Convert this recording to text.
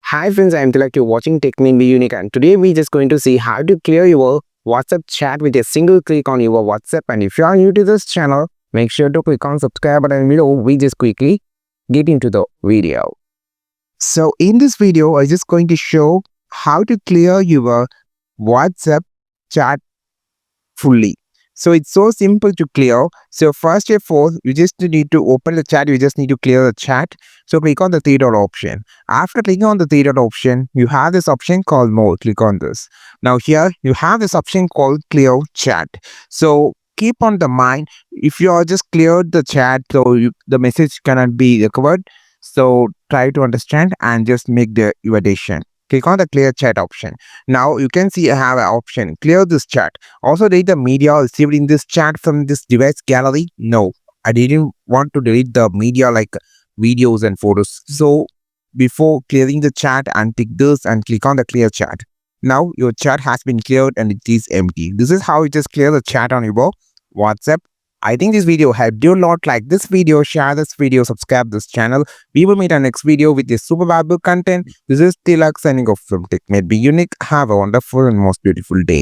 Hi friends, I am Tilak. You're watching Technique Be Unique, and today we're just going to see how to clear your WhatsApp chat with a single click on your WhatsApp. And if you are new to this channel, make sure to click on subscribe button below. We just quickly get into the video. So in this video, I'm just going to show how to clear your WhatsApp chat fully. So it's so simple to clear. So first of all, you just need to open the chat. You just need to clear the chat. So click on the three dot option. After clicking on the three dot option, you have this option called more. Click on this. Now here you have this option called clear chat. So keep on the mind, if you are just cleared the chat, so the message cannot be recovered. So try to understand and just make the evaluation. Click on the clear chat option. Now you can see I have an option clear this chat. Also delete the media received in this chat from this device gallery. No, I didn't want to delete the media like videos and photos. So before clearing the chat, untick this and click on the clear chat. Now your chat has been cleared and it is empty. This is how you just clear the chat on your WhatsApp. I think this video helped you a lot. Like this video, share this video, subscribe this channel. We will meet our next video with this super valuable content. This is Tilak signing off from Tech Made Be Unique. Have a wonderful and most beautiful day.